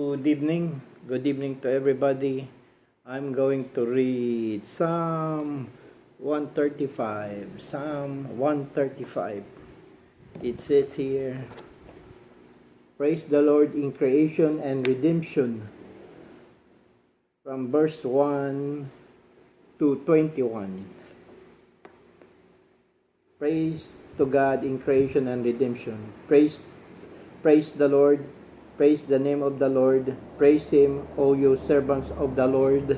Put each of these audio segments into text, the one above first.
Good evening to everybody. I'm going to read Psalm 135. Psalm 135. It says here, praise the Lord in creation and redemption, from verse 1 to 21. Praise to God in creation and redemption. Praise the Lord. Praise the name of the Lord. Praise Him, O you servants of the Lord.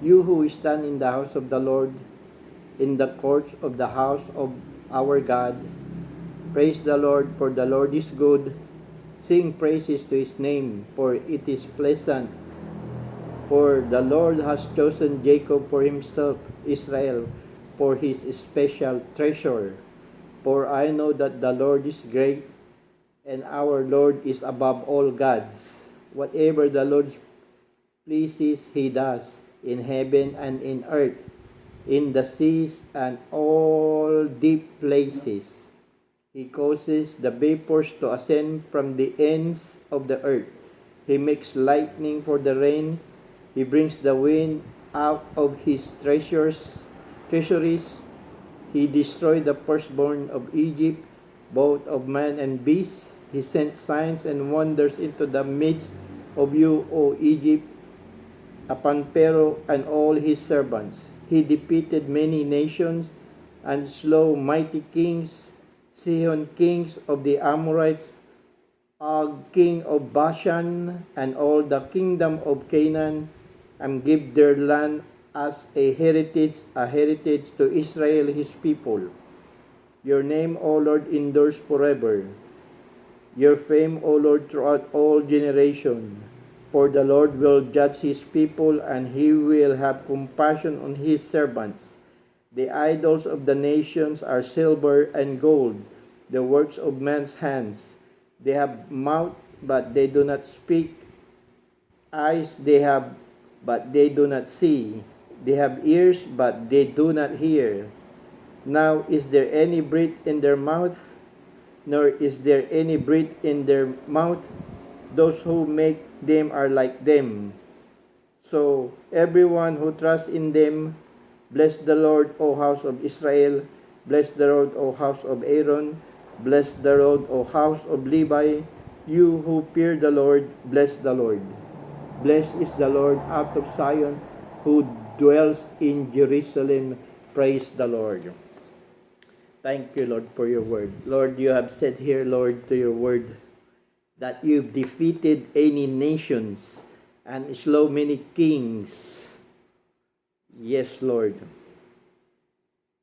You who stand in the house of the Lord, in the courts of the house of our God. Praise the Lord, for the Lord is good. Sing praises to His name, for it is pleasant. For the Lord has chosen Jacob for Himself, Israel for His special treasure. For I know that the Lord is great, and our Lord is above all gods. Whatever the Lord pleases, He does, in heaven and in earth, in the seas and all deep places. He causes the vapors to ascend from the ends of the earth. He makes lightning for the rain. He brings the wind out of His treasuries. He destroyed the firstborn of Egypt, both of man and beast. He sent signs and wonders into the midst of you, O Egypt, upon Pharaoh and all his servants. He defeated many nations and slew mighty kings, Sihon kings of the Amorites, Og king of Bashan, and all the kingdom of Canaan, and give their land as a heritage to Israel his people. Your name, O Lord, endures forever. Your fame, O Lord, throughout all generations. For the Lord will judge His people, and He will have compassion on His servants. The idols of the nations are silver and gold, the works of man's hands. They have mouth, but they do not speak. Eyes they have, but they do not see. They have ears, but they do not hear. Now is there any breath in their mouth? Nor is there any breath in their mouth. Those who make them are like them. So everyone who trusts in them, bless the Lord, O house of Israel. Bless the Lord, O house of Aaron. Bless the Lord, O house of Levi. You who fear the Lord, bless the Lord. Blessed is the Lord out of Zion, who dwells in Jerusalem. Praise the Lord. Thank you, Lord, for your word. Lord, you have said here, Lord, to your word, that you've defeated any nations and slew many kings. Yes, Lord.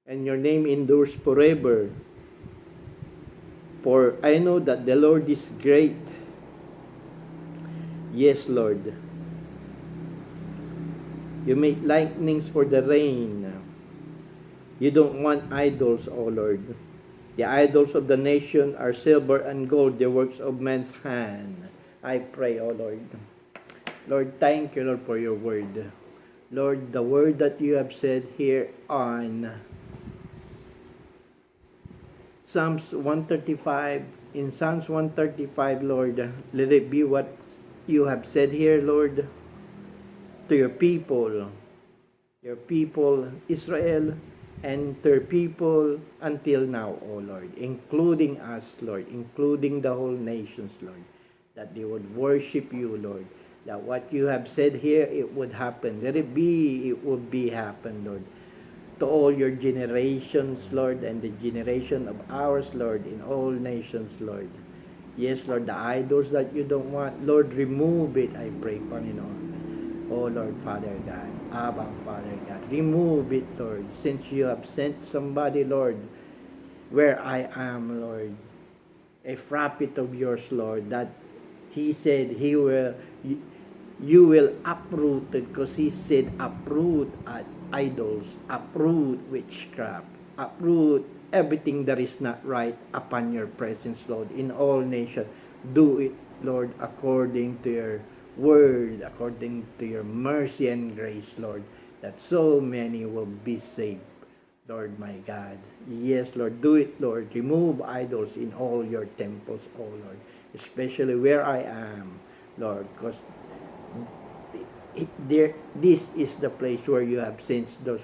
And your name endures forever. For I know that the Lord is great. Yes, Lord. You make lightnings for the rain. You don't want idols, O Lord. The idols of the nation are silver and gold, the works of man's hand. I pray, O Lord. Lord, thank you, Lord, for your word. Lord, the word that you have said here on Psalms 135, in Psalms 135, Lord, let it be what you have said here, Lord, to your people, Israel, and their people until now, O Lord, including us, Lord, including the whole nations, Lord, that they would worship you, Lord, that what you have said here, it would happen. Let it be, it would be happen, Lord, to all your generations, Lord, and the generation of ours, Lord, in all nations, Lord. Yes, Lord, the idols that you don't want, Lord, remove it, I pray, Panginoon. Oh, Lord, Father God, Abba, Father God, remove it, Lord, since you have sent somebody, Lord, where I am, Lord, a prophet of yours, Lord, that he said you will uproot, because he said uproot idols, uproot witchcraft, uproot everything that is not right upon your presence, Lord, in all nations. Do it, Lord, according to your word, according to your mercy and grace, Lord, that so many will be saved, Lord my God. Yes, Lord, do it, Lord. Remove idols in all your temples, oh Lord, especially where I am. Lord, because this is the place where you have sent those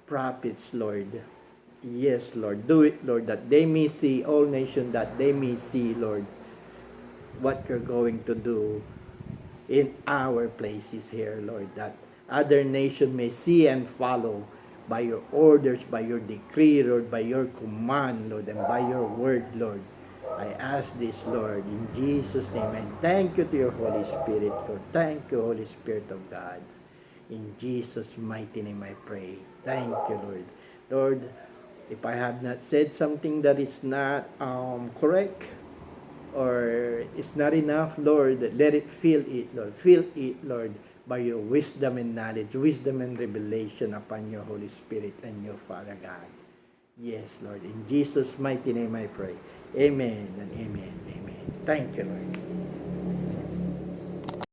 prophets, Lord. Yes, Lord. Do it, Lord, that they may see, all nations, that they may see, Lord, what you're going to do in our places here, Lord, that other nation may see and follow by your orders, by your decree, Lord, by your command, Lord, and by your word, Lord. I ask this, Lord, in Jesus' name, and thank you to your Holy Spirit, Lord. Thank you, Holy Spirit of God. In Jesus' mighty name I pray. Thank you, Lord. Lord, if I have not said something that is not correct, or it's not enough, Lord, let it fill it, Lord. Fill it, Lord, by your wisdom and knowledge, wisdom and revelation upon your Holy Spirit and your Father God. Yes, Lord. In Jesus' mighty name I pray. Amen and amen. Amen. Thank you, Lord.